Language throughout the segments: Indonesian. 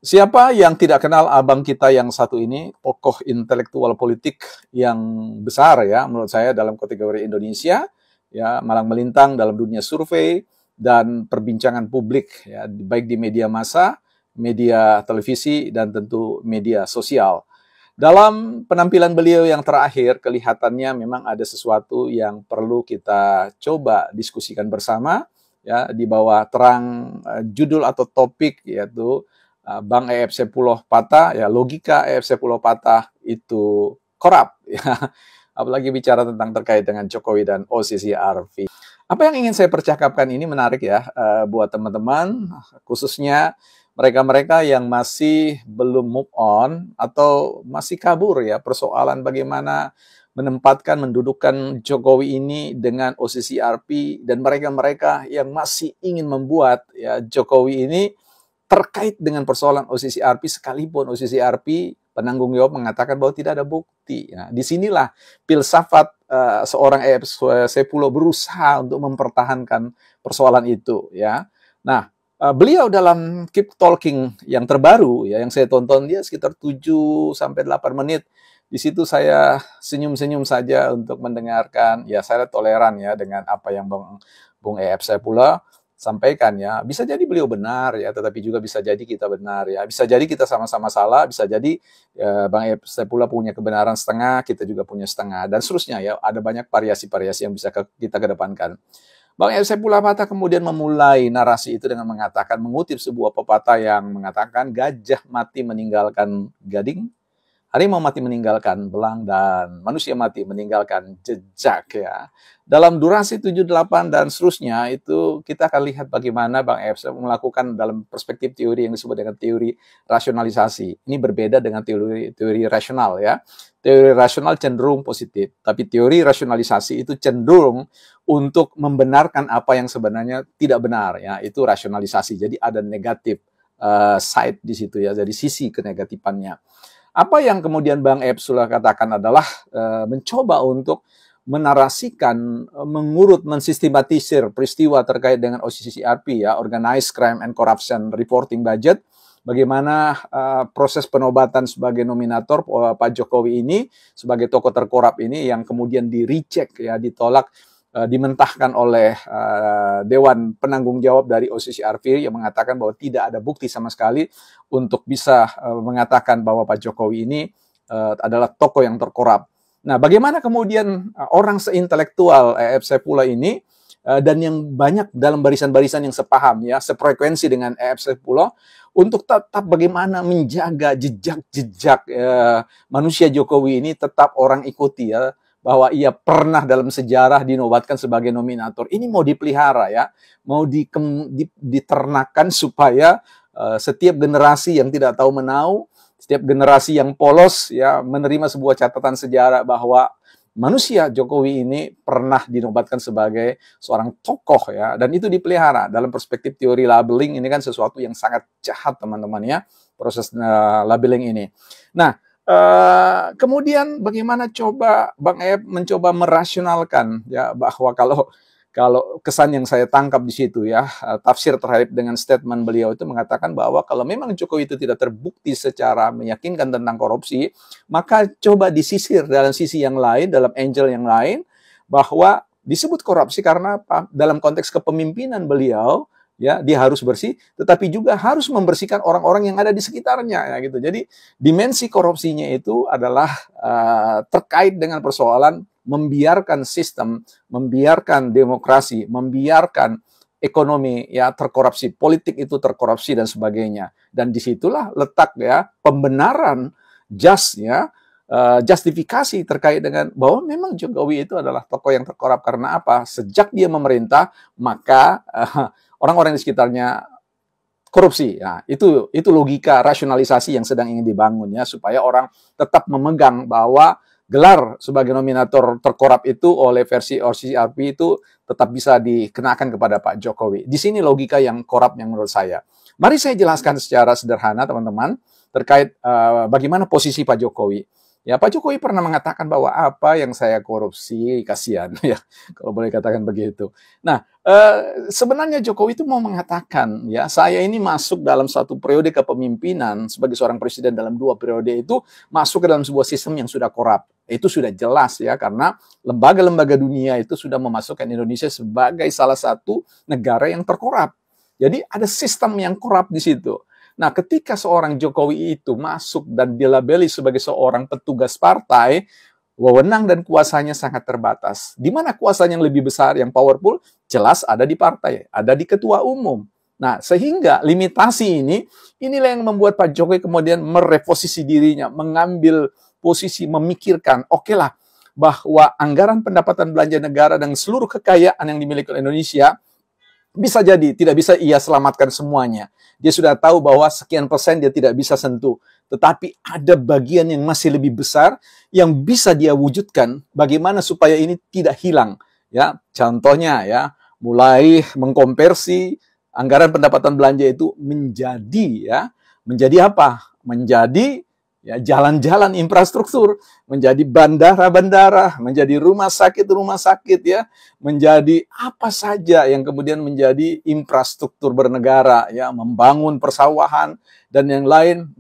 Siapa yang tidak kenal abang kita yang satu ini, tokoh intelektual politik yang besar ya, menurut saya dalam kategori Indonesia, ya malang melintang dalam dunia survei dan perbincangan publik, ya baik di media massa, media televisi dan tentu media sosial. Dalam penampilan beliau yang terakhir, kelihatannya memang ada sesuatu yang perlu kita coba diskusikan bersama, ya di bawah terang judul atau topik yaitu Bang EFC Pulau Patah, ya logika EFC Pulau Patah itu korup, ya. Apalagi bicara tentang terkait dengan Jokowi dan OCCRP. Apa yang ingin saya percakapkan ini menarik ya buat teman-teman, khususnya mereka-mereka yang masih belum move on atau masih kabur ya persoalan bagaimana menempatkan, mendudukkan Jokowi ini dengan OCCRP dan mereka-mereka yang masih ingin membuat ya Jokowi ini terkait dengan persoalan OCCRP sekalipun OCCRP penanggung jawab mengatakan bahwa tidak ada bukti. Nah, disinilah filsafat seorang EFC Pulau berusaha untuk mempertahankan persoalan itu. Ya, nah beliau dalam Keep Talking yang terbaru ya yang saya tonton dia sekitar 7 sampai 8 menit. Di situ saya senyum-senyum saja untuk mendengarkan. Ya saya toleran ya dengan apa yang Bung EFC Pulau sampaikan ya. Bisa jadi beliau benar ya, tetapi juga bisa jadi kita benar ya. Bisa jadi kita sama-sama salah, bisa jadi ya, Bang Epste pula punya kebenaran setengah, kita juga punya setengah dan seterusnya ya. Ada banyak variasi-variasi yang bisa kita kedepankan. Bang Epste pula Patah kemudian memulai narasi itu dengan mengatakan, mengutip sebuah pepatah yang mengatakan gajah mati meninggalkan gading, harimau mati meninggalkan belang, dan manusia mati meninggalkan jejak ya. Dalam durasi 78 dan seterusnya itu kita akan lihat bagaimana Bang Epsa melakukan dalam perspektif teori yang disebut dengan teori rasionalisasi. Ini berbeda dengan teori rasional ya. Teori rasional cenderung positif, tapi teori rasionalisasi itu cenderung untuk membenarkan apa yang sebenarnya tidak benar ya. Itu rasionalisasi. Jadi ada negatif side di situ ya, jadi sisi kenegatifannya. Apa yang kemudian Bang Epsula katakan adalah mencoba untuk menarasikan, mengurut, mensistematisir peristiwa terkait dengan OCCRP ya, Organized Crime and Corruption Reporting Budget, bagaimana proses penobatan sebagai nominator Pak Jokowi ini sebagai tokoh terkorup ini yang kemudian di-reject ya, ditolak, dimentahkan oleh Dewan Penanggung Jawab dari OCCRP yang mengatakan bahwa tidak ada bukti sama sekali untuk bisa mengatakan bahwa Pak Jokowi ini adalah tokoh yang terkorup. Nah, bagaimana kemudian orang seintelektual EFC Pula ini dan yang banyak dalam barisan-barisan yang sepaham ya, sefrekuensi dengan EFC Pula untuk tetap bagaimana menjaga jejak-jejak manusia Jokowi ini tetap orang ikuti ya, bahwa ia pernah dalam sejarah dinobatkan sebagai nominator. Ini mau dipelihara ya, mau diternakan supaya setiap generasi yang tidak tahu menau, setiap generasi yang polos ya menerima sebuah catatan sejarah bahwa manusia Jokowi ini pernah dinobatkan sebagai seorang tokoh ya, dan itu dipelihara dalam perspektif teori labeling. Ini kan sesuatu yang sangat jahat teman-teman ya, proses labeling ini. Nah, kemudian bagaimana coba Bang Ep mencoba merasionalkan ya bahwa kalau kesan yang saya tangkap di situ ya, tafsir terhadap dengan statement beliau itu mengatakan bahwa kalau memang Jokowi itu tidak terbukti secara meyakinkan tentang korupsi, maka coba disisir dalam sisi yang lain, dalam angle yang lain, bahwa disebut korupsi karena dalam konteks kepemimpinan beliau ya, dia harus bersih, tetapi juga harus membersihkan orang-orang yang ada di sekitarnya ya gitu. Jadi dimensi korupsinya itu adalah terkait dengan persoalan membiarkan sistem, membiarkan demokrasi, membiarkan ekonomi ya terkorupsi, politik itu terkorupsi dan sebagainya. Dan disitulah letak ya pembenaran ya, justifikasi terkait dengan bahwa memang Jokowi itu adalah tokoh yang terkorup karena apa? Sejak dia memerintah, maka orang-orang di sekitarnya korupsi. Nah, itu logika rasionalisasi yang sedang ingin dibangun ya, supaya orang tetap memegang bahwa gelar sebagai nominator terkorup itu oleh versi OCCRP itu tetap bisa dikenakan kepada Pak Jokowi. Di sini logika yang korup yang menurut saya. Mari saya jelaskan secara sederhana teman-teman terkait bagaimana posisi Pak Jokowi. Ya, Pak Jokowi pernah mengatakan bahwa apa yang saya korupsi, kasihan ya, kalau boleh katakan begitu. Nah, sebenarnya Jokowi itu mau mengatakan, ya, saya ini masuk dalam satu periode kepemimpinan sebagai seorang presiden dalam 2 periode itu masuk ke dalam sebuah sistem yang sudah korup. Itu sudah jelas ya, karena lembaga-lembaga dunia itu sudah memasukkan Indonesia sebagai salah satu negara yang terkorup. Jadi ada sistem yang korup di situ. Nah, ketika seorang Jokowi itu masuk dan dilabeli sebagai seorang petugas partai, wewenang dan kuasanya sangat terbatas. Di mana kuasanya yang lebih besar, yang powerful, jelas ada di partai, ada di ketua umum. Nah, sehingga limitasi inilah yang membuat Pak Jokowi kemudian mereposisi dirinya, mengambil posisi, memikirkan, oke lah, bahwa anggaran pendapatan belanja negara dan seluruh kekayaan yang dimiliki oleh Indonesia bisa jadi tidak bisa ia selamatkan semuanya. Dia sudah tahu bahwa sekian persen dia tidak bisa sentuh. Tetapi ada bagian yang masih lebih besar yang bisa dia wujudkan. Bagaimana supaya ini tidak hilang? Ya, contohnya ya, mulai mengkonversi anggaran pendapatan belanja itu menjadi apa? Menjadi ya jalan-jalan infrastruktur, menjadi bandara-bandara, menjadi rumah sakit ya, menjadi apa saja yang kemudian menjadi infrastruktur bernegara ya, membangun persawahan dan yang lain,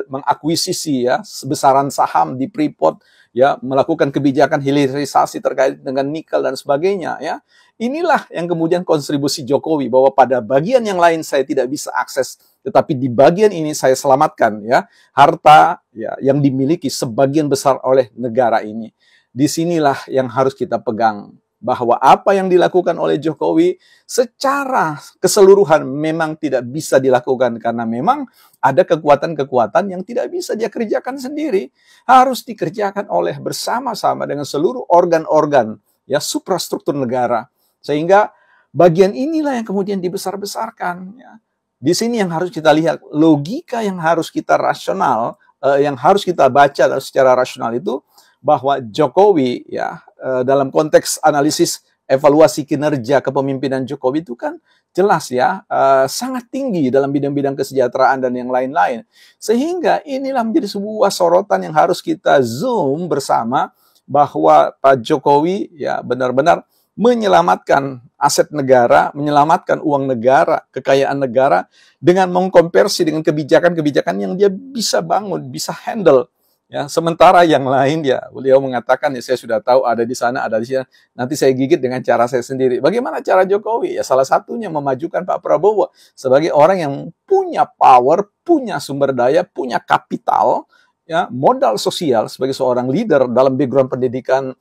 mengakuisisi ya sebesaran saham di Freeport ya, melakukan kebijakan hilirisasi terkait dengan nikel dan sebagainya ya. Inilah yang kemudian kontribusi Jokowi, bahwa pada bagian yang lain saya tidak bisa akses, tetapi di bagian ini saya selamatkan ya harta ya yang dimiliki sebagian besar oleh negara ini. Disinilah yang harus kita pegang, bahwa apa yang dilakukan oleh Jokowi secara keseluruhan memang tidak bisa dilakukan karena memang ada kekuatan-kekuatan yang tidak bisa dia kerjakan sendiri, harus dikerjakan oleh bersama-sama dengan seluruh organ-organ ya suprastruktur negara. Sehingga bagian inilah yang kemudian dibesar-besarkan ya. Di sini yang harus kita lihat, logika yang harus kita rasional, yang harus kita baca secara rasional itu, bahwa Jokowi ya dalam konteks analisis evaluasi kinerja kepemimpinan Jokowi itu kan jelas ya sangat tinggi dalam bidang-bidang kesejahteraan dan yang lain-lain. Sehingga inilah menjadi sebuah sorotan yang harus kita zoom bersama, bahwa Pak Jokowi ya benar-benar menyelamatkan aset negara, menyelamatkan uang negara, kekayaan negara dengan mengkonversi dengan kebijakan-kebijakan yang dia bisa bangun, bisa handle. Ya, sementara yang lain ya, beliau mengatakan ya saya sudah tahu ada di sana, ada di sini. Nanti saya gigit dengan cara saya sendiri. Bagaimana cara Jokowi? Ya salah satunya memajukan Pak Prabowo sebagai orang yang punya power, punya sumber daya, punya kapital, ya modal sosial sebagai seorang leader dalam background pendidikan,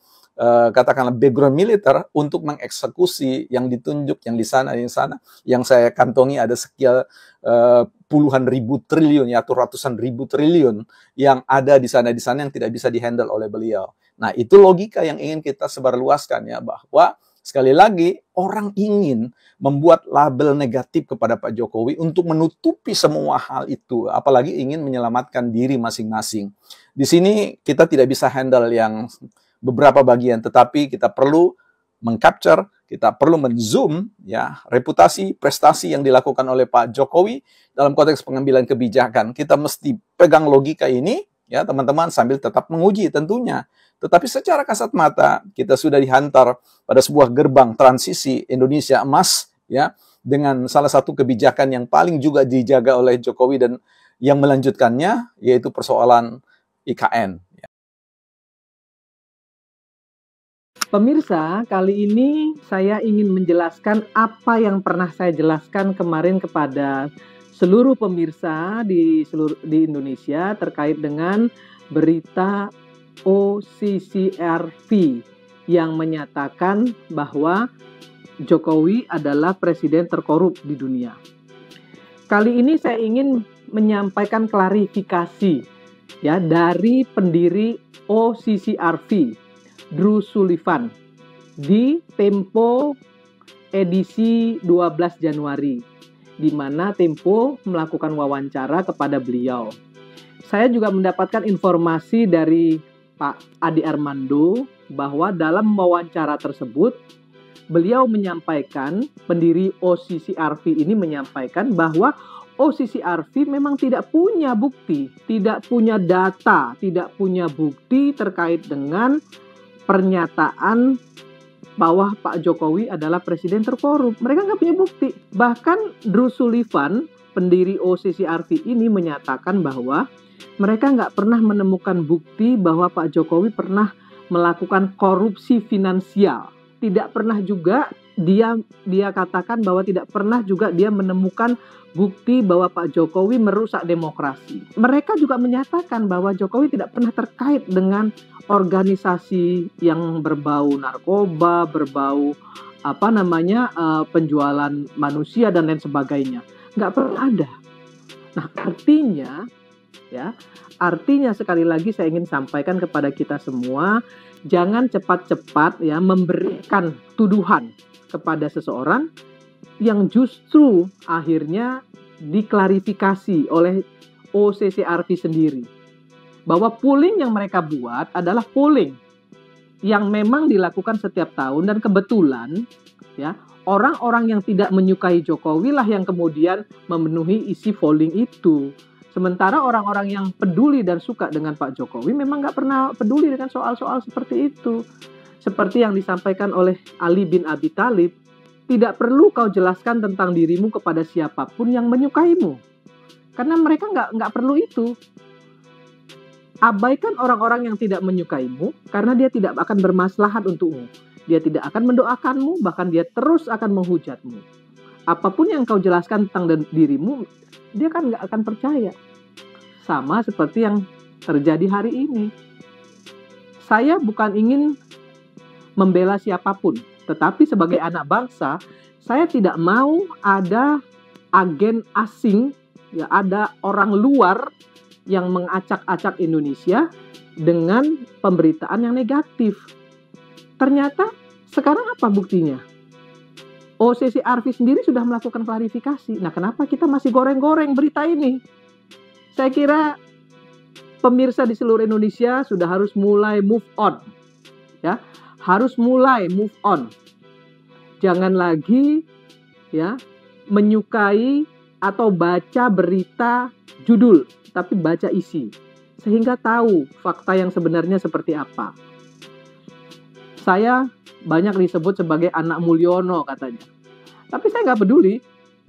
katakanlah background militer, untuk mengeksekusi yang ditunjuk, yang di sana, yang saya kantongi ada sekian puluhan ribu triliun ya, atau ratusan ribu triliun yang ada di sana yang tidak bisa dihandle oleh beliau. Nah, itu logika yang ingin kita sebarluaskan ya, bahwa sekali lagi orang ingin membuat label negatif kepada Pak Jokowi untuk menutupi semua hal itu, apalagi ingin menyelamatkan diri masing-masing. Di sini kita tidak bisa handle yang beberapa bagian, tetapi kita perlu mengcapture, kita perlu menzoom ya reputasi, prestasi yang dilakukan oleh Pak Jokowi dalam konteks pengambilan kebijakan. Kita mesti pegang logika ini ya teman-teman, sambil tetap menguji tentunya. Tetapi secara kasat mata kita sudah dihantar pada sebuah gerbang transisi Indonesia emas ya, dengan salah satu kebijakan yang paling juga dijaga oleh Jokowi dan yang melanjutkannya, yaitu persoalan IKN. Pemirsa, kali ini saya ingin menjelaskan apa yang pernah saya jelaskan kemarin kepada seluruh pemirsa di Indonesia terkait dengan berita OCCRV yang menyatakan bahwa Jokowi adalah presiden terkorup di dunia. Kali ini saya ingin menyampaikan klarifikasi ya dari pendiri OCCRV, Drew Sullivan, di Tempo edisi 12 Januari, di mana Tempo melakukan wawancara kepada beliau. Saya juga mendapatkan informasi dari Pak Adi Armando bahwa dalam wawancara tersebut beliau menyampaikan, pendiri OCCRV ini menyampaikan bahwa OCCRV memang tidak punya bukti, tidak punya data, tidak punya bukti terkait dengan pernyataan bahwa Pak Jokowi adalah presiden terkorup. Mereka nggak punya bukti. Bahkan Drew Sullivan, pendiri OCCRV ini menyatakan bahwa mereka nggak pernah menemukan bukti bahwa Pak Jokowi pernah melakukan korupsi finansial. Tidak pernah juga dia katakan bahwa tidak pernah juga dia menemukan bukti bahwa Pak Jokowi merusak demokrasi. Mereka juga menyatakan bahwa Jokowi tidak pernah terkait dengan organisasi yang berbau narkoba, berbau penjualan manusia dan lain sebagainya. Nggak pernah ada. Nah, artinya sekali lagi saya ingin sampaikan kepada kita semua, jangan cepat-cepat ya memberikan tuduhan kepada seseorang yang justru akhirnya diklarifikasi oleh OCCRV sendiri. Bahwa polling yang mereka buat adalah polling yang memang dilakukan setiap tahun, dan kebetulan ya orang-orang yang tidak menyukai Jokowi lah yang kemudian memenuhi isi polling itu. Sementara orang-orang yang peduli dan suka dengan Pak Jokowi memang nggak pernah peduli dengan soal-soal seperti itu. Seperti yang disampaikan oleh Ali bin Abi Thalib, tidak perlu kau jelaskan tentang dirimu kepada siapapun yang menyukaimu. Karena mereka nggak perlu itu. Abaikan orang-orang yang tidak menyukaimu karena dia tidak akan bermaslahat untukmu. Dia tidak akan mendoakanmu, bahkan dia terus akan menghujatmu. Apapun yang kau jelaskan tentang dirimu, dia kan nggak akan percaya. Sama seperti yang terjadi hari ini. Saya bukan ingin membela siapapun, tetapi sebagai anak bangsa, saya tidak mau ada agen asing, ya ada orang luar yang mengacak-acak Indonesia dengan pemberitaan yang negatif. Ternyata sekarang apa buktinya? OCCRV sendiri sudah melakukan klarifikasi. Nah, kenapa kita masih goreng-goreng berita ini? Saya kira pemirsa di seluruh Indonesia sudah harus mulai move on. Ya, harus mulai move on. Jangan lagi ya menyukai atau baca berita judul, tapi baca isi, sehingga tahu fakta yang sebenarnya seperti apa. Saya banyak disebut sebagai anak Mulyono katanya, tapi saya nggak peduli,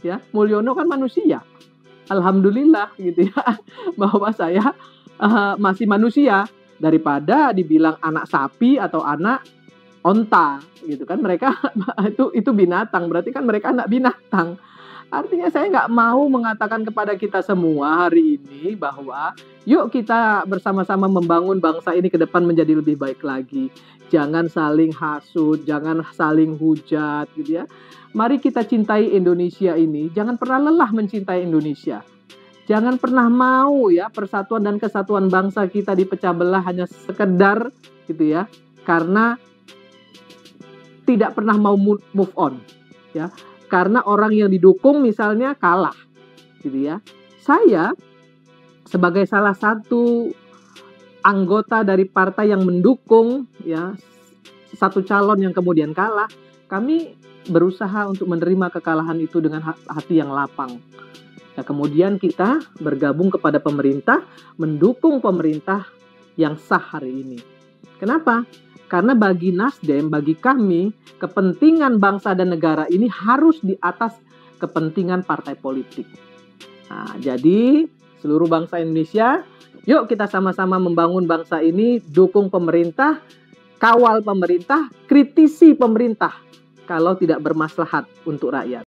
ya Mulyono kan manusia, alhamdulillah gitu ya, bahwa saya masih manusia daripada dibilang anak sapi atau anak onta, gitu kan. Mereka itu binatang, berarti kan mereka anak binatang. Artinya saya nggak mau mengatakan kepada kita semua hari ini bahwa yuk kita bersama-sama membangun bangsa ini ke depan menjadi lebih baik lagi. Jangan saling hasut, jangan saling hujat gitu ya. Mari kita cintai Indonesia ini, jangan pernah lelah mencintai Indonesia. Jangan pernah mau ya persatuan dan kesatuan bangsa kita dipecah belah hanya sekedar gitu ya, karena tidak pernah mau move on ya. Karena orang yang didukung misalnya kalah gitu ya. Saya sebagai salah satu anggota dari partai yang mendukung ya satu calon yang kemudian kalah, kami berusaha untuk menerima kekalahan itu dengan hati yang lapang. Nah, kemudian kita bergabung kepada pemerintah, mendukung pemerintah yang sah hari ini. Kenapa? Karena bagi Nasdem, bagi kami, kepentingan bangsa dan negara ini harus di atas kepentingan partai politik. Nah, jadi seluruh bangsa Indonesia, yuk kita sama-sama membangun bangsa ini, dukung pemerintah, kawal pemerintah, kritisi pemerintah kalau tidak bermaslahat untuk rakyat.